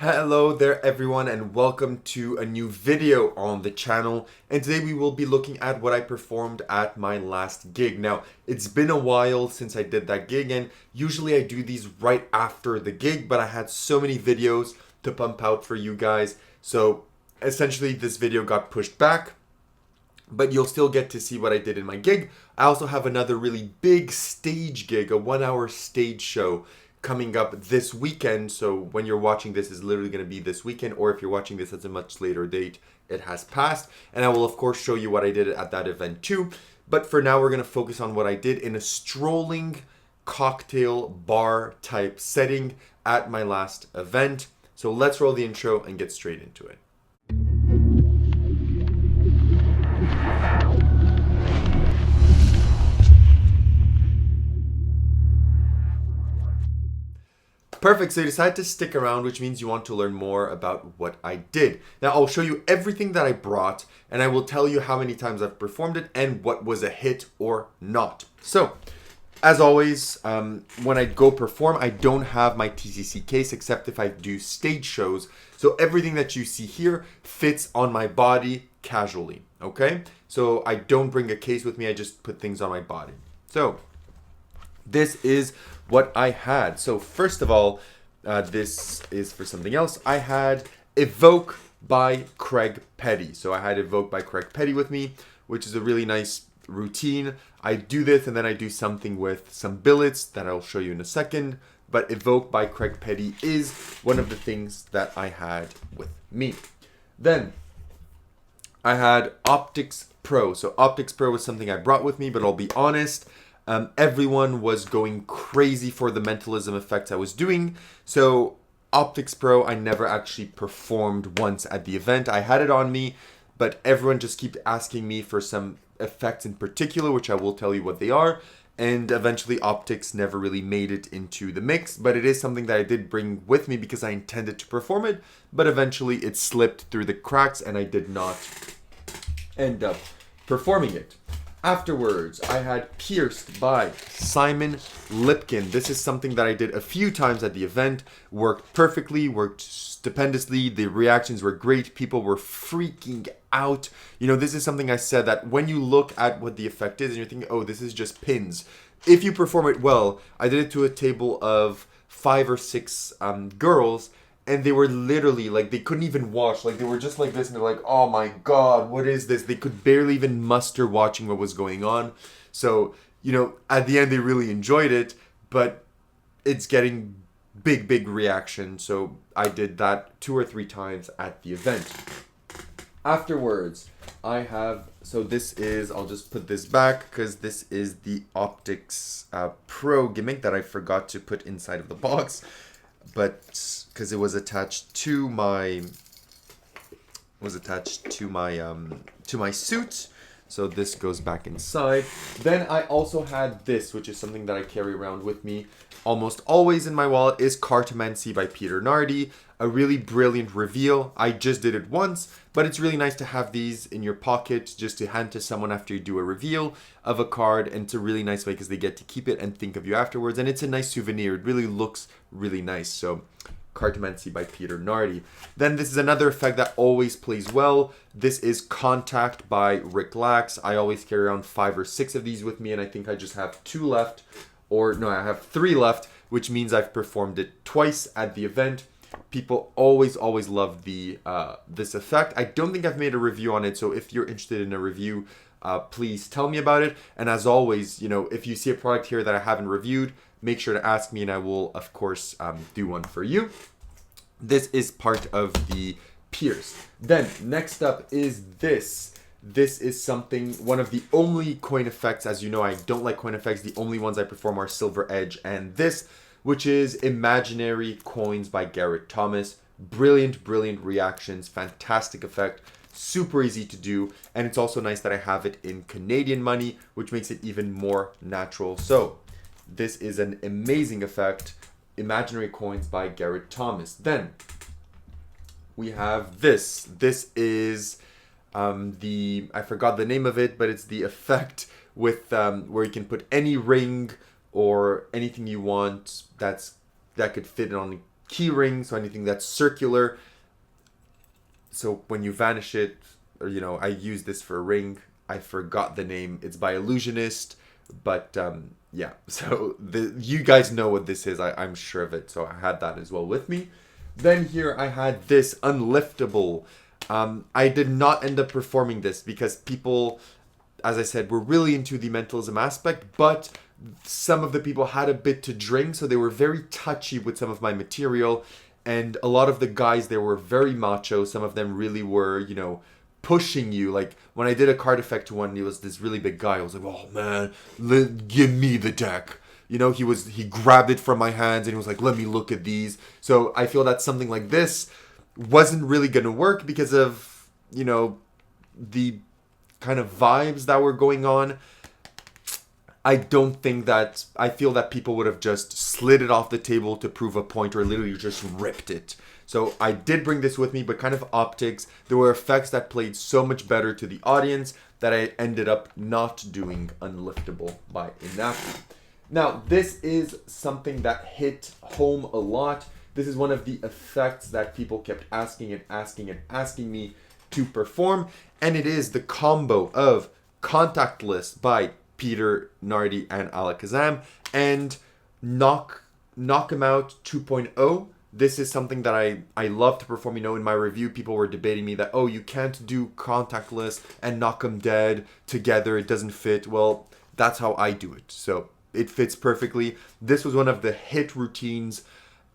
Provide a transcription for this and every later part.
Hello there everyone and welcome to a new video on the channel, and today we will be looking at what I performed at my last gig. Now, it's been a while since I did that gig, and usually I do these right after the gig, but I had so many videos to pump out for you guys, so essentially this video got pushed back, but you'll still get to see what I did in my gig. I also have another really big stage gig, a 1 hour stage show coming up this weekend. So when you're watching this is literally going to be this weekend, or if you're watching this at a much later date, it has passed. And I will of course show you what I did at that event too. But for now, we're going to focus on what I did in a strolling cocktail bar type setting at my last event. So let's roll the intro and get straight into it. Perfect, so you decided to stick around, which means you want to learn more about what I did. Now, I'll show you everything that I brought, and I will tell you how many times I've performed it and what was a hit or not. So, as always, when I go perform, I don't have my TCC case except if I do stage shows. So everything that you see here fits on my body casually, okay? So I don't bring a case with me, I just put things on my body. So, this is what I had. So first of all, this is for something else. I had Evoke by Craig Petty. So I had Evoke by Craig Petty with me, which is a really nice routine. I do this and then I do something with some billets that I'll show you in a second. But Evoke by Craig Petty is one of the things that I had with me. Then I had Optics Pro. So Optics Pro was something I brought with me, but I'll be honest, everyone was going crazy for the mentalism effects I was doing. So Optics Pro, I never actually performed once at the event. I had it on me, but everyone just kept asking me for some effects in particular, which I will tell you what they are. And eventually Optics never really made it into the mix, but it is something that I did bring with me because I intended to perform it, but eventually it slipped through the cracks and I did not end up performing it. Afterwards, I had Pierced by Simon Lipkin. This is something that I did a few times at the event. Worked perfectly, worked stupendously. The reactions were great. People were freaking out. You know, this is something I said that when you look at what the effect is and you're thinking, oh, this is just pins. If you perform it well, I did it to a table of 5 or 6 girls, and they were literally like, they couldn't even watch. Like, they were just like this and they're like, oh my god, what is this? They could barely even muster watching what was going on. So, you know, at the end they really enjoyed it, but it's getting big reaction. So I did that 2 or 3 times at the event. Afterwards, I have, so this is, I'll just put this back because this is the Optics Pro gimmick that I forgot to put inside of the box. But because it was attached to my to my suit, so this goes back inside. Then I also had this, which is something that I carry around with me almost always in my wallet, is Cartomancy by Peter Nardi. A really brilliant reveal. I just did it once, but it's really nice to have these in your pocket just to hand to someone after you do a reveal of a card, and it's a really nice way because they get to keep it and think of you afterwards, and it's a nice souvenir. It really looks really nice. So Cartomancy by Peter Nardi. Then this is another effect that always plays well. This is Contact by Rick Lax. I always carry around 5 or 6 of these with me, and I think I just have 2 left, or no, I have 3 left, which means I've performed it twice at the event. People always love the this effect. I don't think I've made a review on it, so if you're interested in a review, please tell me about it. And as always, you know, if you see a product here that I haven't reviewed, make sure to ask me and I will, of course, do one for you. This is part of the Pierce. Then, next up is this. This is something, one of the only coin effects. As you know, I don't like coin effects. The only ones I perform are Silver Edge and this, which is Imaginary Coins by Garrett Thomas. Brilliant reactions, fantastic effect, super easy to do, and it's also nice that I have it in Canadian money, which makes it even more natural. So, this is an amazing effect, Imaginary Coins by Garrett Thomas. Then, we have this. This is I forgot the name of it, but it's the effect with where you can put any ring or anything you want that could fit on key ring, so anything that's circular. So when you vanish it, or I use this for a ring. I forgot the name. It's by Illusionist, but yeah. So you guys know what this is. I'm sure of it. So I had that as well with me. Then here I had this unliftable. I did not end up performing this because people, as I said, were really into the mentalism aspect, but some of the people had a bit to drink, so they were very touchy with some of my material. And a lot of the guys there were very macho. Some of them really were, pushing you. Like when I did a card effect one, he was this really big guy. I was like, oh man, give me the deck. He grabbed it from my hands and he was like, let me look at these. So I feel that something like this wasn't really going to work because of, the kind of vibes that were going on. I feel that people would have just slid it off the table to prove a point or literally just ripped it. So I did bring this with me, but kind of optics. There were effects that played so much better to the audience that I ended up not doing unliftable by Inapi. Now, this is something that hit home a lot. This is one of the effects that people kept asking me to perform. And it is the combo of Contactless by Peter Nardi and ALAKAZAM and Knock 'em Out 2.0. This is something that I love to perform. In my review, people were debating me that, you can't do Contactless and Knock 'em Dead together. It doesn't fit. Well, that's how I do it. So it fits perfectly. This was one of the hit routines.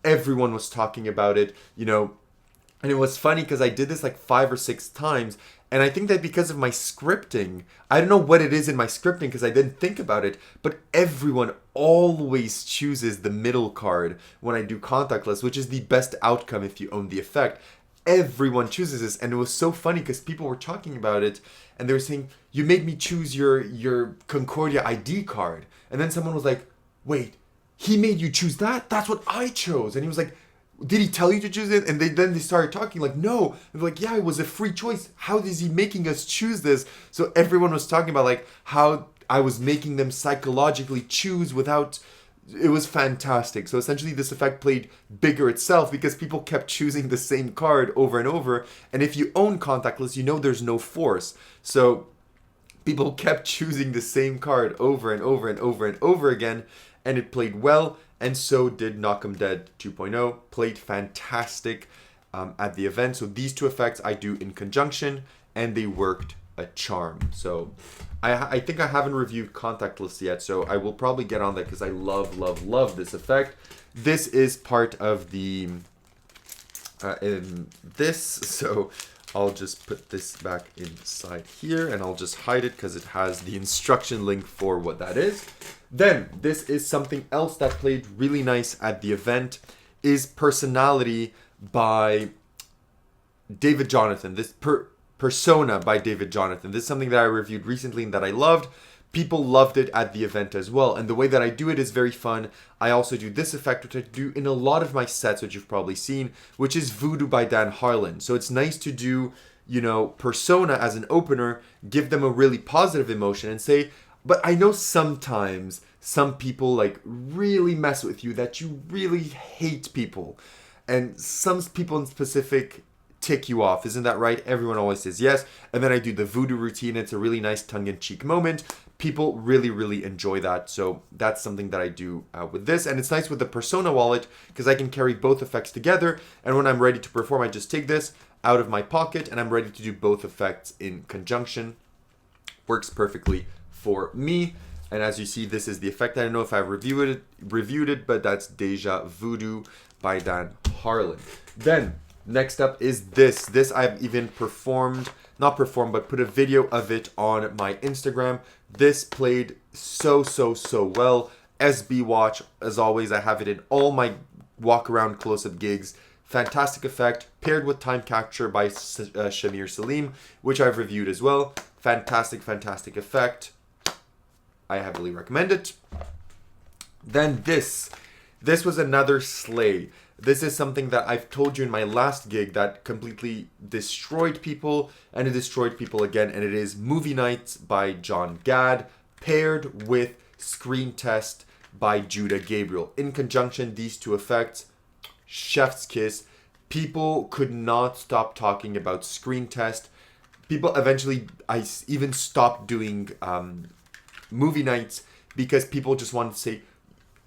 Everyone was talking about it, and it was funny because I did this like 5 or 6 times. And I think that because of my scripting, I don't know what it is in my scripting because I didn't think about it, but everyone always chooses the middle card when I do Contactless, which is the best outcome if you own the effect. Everyone chooses this, and it was so funny because people were talking about it, and they were saying, you made me choose your Concordia ID card. And then someone was like, wait, he made you choose that? That's what I chose. And he was like, did he tell you to choose it? And then they started talking like, no. And they're like, yeah, it was a free choice. How is he making us choose this? So everyone was talking about like how I was making them psychologically choose without. It was fantastic. So essentially this effect played bigger itself because people kept choosing the same card over and over. And if you own Contactless, there's no force. So people kept choosing the same card over and over and over and over again. And it played well. And so did Knock 'em Dead 2.0. Played fantastic at the event. So these two effects I do in conjunction, and they worked a charm. So I think I haven't reviewed Contactless yet, so I will probably get on that because I love this effect. This is part of the so I'll just put this back inside here and I'll just hide it because it has the instruction link for what that is. Then this is something else that played really nice at the event is Personality by David Jonathan. This Persona by David Jonathan. This is something that I reviewed recently and that I loved. People loved it at the event as well. And the way that I do it is very fun. I also do this effect, which I do in a lot of my sets, which you've probably seen, which is Voodoo by Dan Harlan. So it's nice to do, Persona as an opener, give them a really positive emotion and say, but I know sometimes some people like really mess with you, that you really hate people. And some people in specific tick you off. Isn't that right? Everyone always says yes. And then I do the voodoo routine. It's a really nice tongue-in-cheek moment. People really enjoy that. So that's something that I do with this. And it's nice with the Persona wallet because I can carry both effects together. And when I'm ready to perform, I just take this out of my pocket and I'm ready to do both effects in conjunction. Works perfectly for me. And as you see, this is the effect. I don't know if I've reviewed it, but that's Deja Voodoo by Dan Harlan. Then next up is this. This I've even put a video of it on my Instagram. This played so well. SB Watch, as always, I have it in all my walk around close-up gigs. Fantastic effect, paired with Time Capture by Shamir Salim, which I've reviewed as well. Fantastic effect. I heavily recommend it. Then this was another slay. This is something that I've told you in my last gig that completely destroyed people, and it destroyed people again, and it is Movie Nights by John Gad, paired with Screen Test by Judah Gabriel. In conjunction, these two effects, chef's kiss. People could not stop talking about Screen Test. People eventually, I even stopped doing movie nights because people just wanted to say,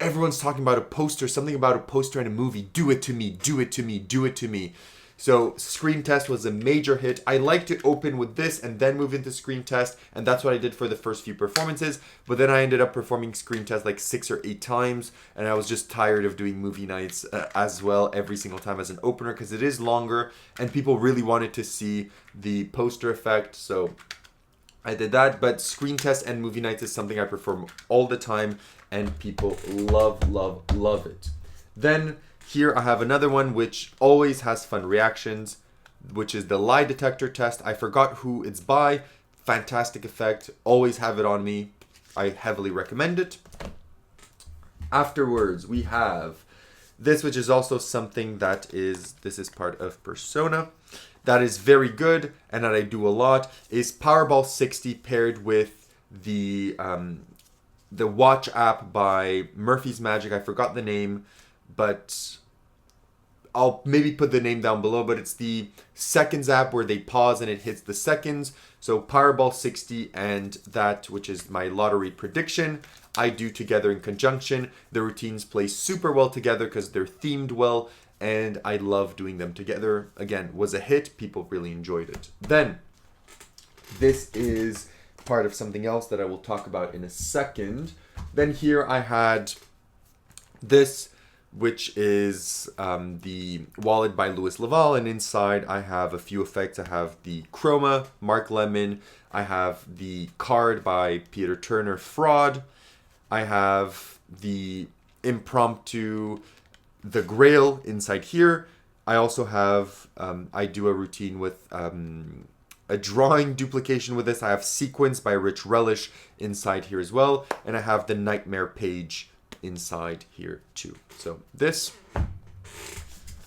everyone's talking about a poster, something about a poster in a movie. Do it to me, do it to me, do it to me. So Screen Test was a major hit. I like to open with this and then move into Screen Test, and that's what I did for the first few performances. But then I ended up performing Screen Test like 6 or 8 times, and I was just tired of doing movie nights as well every single time as an opener because it is longer, and people really wanted to see the poster effect. So I did that, but Screen Test and movie nights is something I perform all the time, and people love, love, love it. Then here I have another one which always has fun reactions, which is the lie detector test. I forgot who it's by. Fantastic effect. Always have it on me. I heavily recommend it. Afterwards, we have this, which is also something this is part of Persona. That is very good and that I do a lot, is Powerball 60 paired with the watch app by Murphy's Magic. I forgot the name, but I'll maybe put the name down below, but it's the seconds app where they pause and it hits the seconds. So Powerball 60 and that, which is my lottery prediction, I do together in conjunction. The routines play super well together because they're themed well, and I love doing them together. Again, was a hit. People really enjoyed it. Then, this is part of something else that I will talk about in a second. Then here I had this, which is the wallet by Louis Laval, and inside I have a few effects. I have the Chroma, Mark Lemon. I have the card by Peter Turner, Fraud. I have the impromptu The Grail inside here. I also have, I do a routine with a drawing duplication with this. I have Sequence by Rich Relish inside here as well. And I have the Nightmare page inside here too. So this,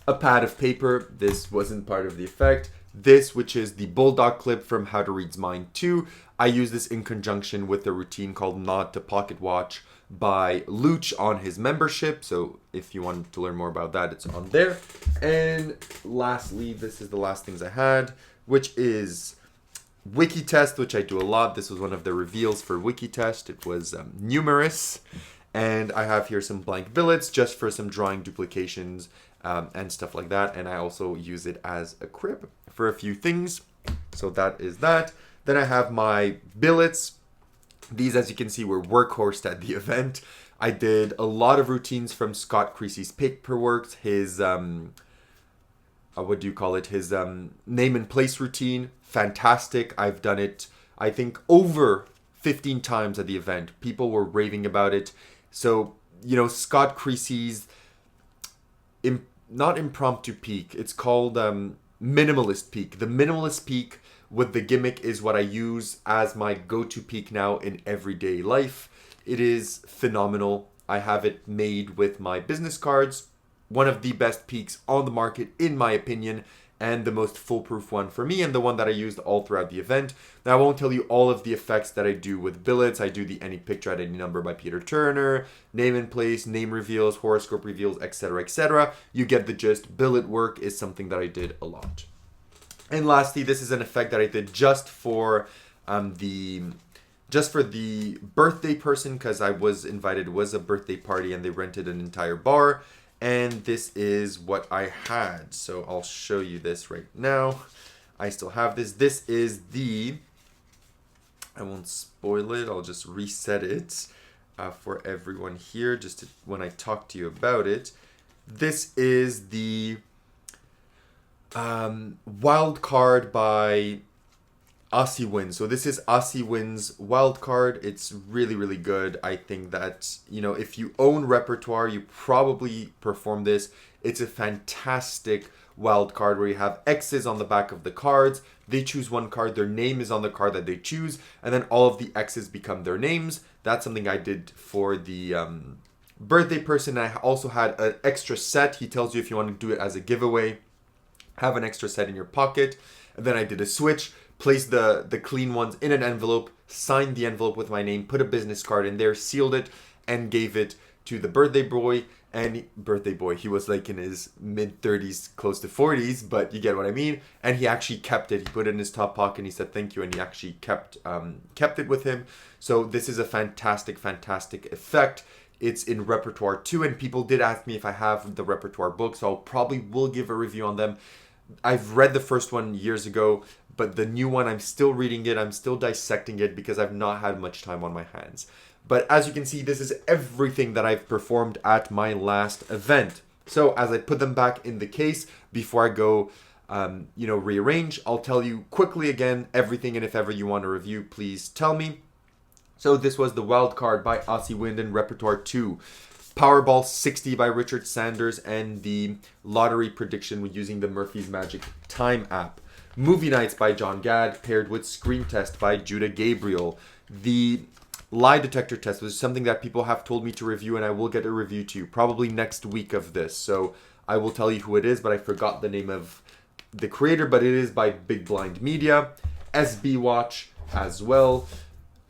a pad of paper. This wasn't part of the effect. This, which is the Bulldog clip from How to Read's Mind 2. I use this in conjunction with a routine called Nod to Pocket Watch by Luch on his membership. So if you want to learn more about that, it's on there. And lastly, this is the last things I had, which is Wiki Test, which I do a lot. This was one of the reveals for Wiki Test. It was numerous. And I have here some blank billets just for some drawing duplications and stuff like that. And I also use it as a crib for a few things. So that is that. Then I have my billets. These, as you can see, were workhorse at the event. I did a lot of routines from Scott Creasy's Paperworks, his, what do you call it? His name and place routine. Fantastic. I've done it, I think, over 15 times at the event. People were raving about it. So, you know, Scott Creasy's, not impromptu peak, it's called minimalist peak. The minimalist peak with the gimmick is what I use as my go-to peak now in everyday life. It is phenomenal. I have it made with my business cards. One of the best peaks on the market, in my opinion, and the most foolproof one for me, and the one that I used all throughout the event. Now, I won't tell you all of the effects that I do with billets. I do the Any Picture at Any Number by Peter Turner, name and place, name reveals, horoscope reveals, etc., etc. You get the gist. Billet work is something that I did a lot. And lastly, this is an effect that I did just for the birthday person, because I was invited. It was a birthday party and they rented an entire bar. And this is what I had. So I'll show you this right now. I still have this. This is I won't spoil it. I'll just reset it for everyone here when I talk to you about it. This is the wild card by Aussie Wins. So this is Aussie Wins wild card. It's really, really good. I think that, you know, if you own repertoire, you probably perform this. It's a fantastic wild card where you have X's on the back of the cards. They choose one card, their name is on the card that they choose, and then all of the X's become their names. That's something I did for the birthday person. I also had an extra set. He tells you if you want to do it as a giveaway, have an extra set in your pocket. And then I did a switch, placed the clean ones in an envelope, signed the envelope with my name, put a business card in there, sealed it, and gave it to the birthday boy. And birthday boy, he was like in his mid 30s, close to 40s, but you get what I mean. And he actually kept it. He put it in his top pocket and he said thank you, and he actually kept it with him. So this is a fantastic effect. It's in repertoire 2, and people did ask me if I have the repertoire book, so I'll probably will give a review on them. I've read the first one years ago, but the new one, I'm still reading it. I'm still dissecting it because I've not had much time on my hands. But as you can see, this is everything that I've performed at my last event. So as I put them back in the case, before I go, rearrange, I'll tell you quickly again everything. And if ever you want a review, please tell me. So this was the Wild Card by Aussie Wind in Repertoire 2. Powerball 60 by Richard Sanders, and the lottery prediction using the Murphy's Magic Time app. Movie Nights by John Gadd, paired with Screen Test by Judah Gabriel. The lie detector test was something that people have told me to review, and I will get a review to you probably next week of this. So I will tell you who it is, but I forgot the name of the creator, but it is by Big Blind Media. SB Watch as well.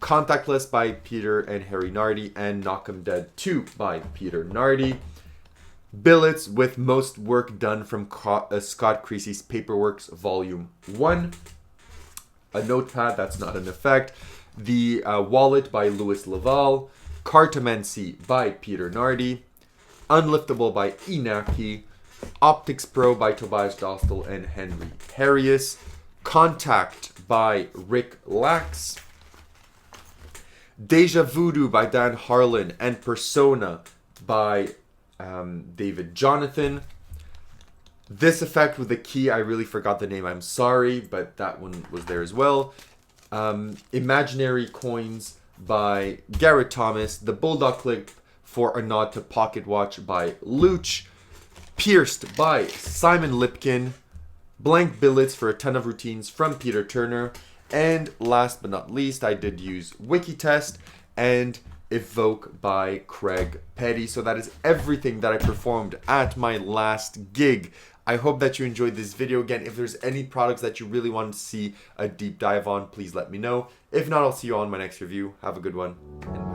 Contactless by Peter and Harry Nardi, and Knock 'em Dead 2 by Peter Nardi. Billets with Most Work Done from Scott Creasy's Paperworks Volume 1. A Notepad, that's not an effect. The Wallet by Louis Laval. Cartomancy by Peter Nardi. Unliftable by Inaki. Optics Pro by Tobias Dostal and Henry Harrius. Contact by Rick Lax. Deja Voodoo by Dan Harlan, and Persona by David Jonathan. This effect with the key, I really forgot the name, I'm sorry, but that one was there as well. Imaginary Coins by Garrett Thomas. The Bulldog Clip for a Nod to Pocket Watch by Luch. Pierced by Simon Lipkin. Blank Billets for a Ton of Routines from Peter Turner. And last but not least, I did use Wiki Test and Evoke by Craig Petty. So that is everything that I performed at my last gig. I hope that you enjoyed this video. Again, if there's any products that you really want to see a deep dive on, please let me know. If not, I'll see you on my next review. Have a good one, and bye.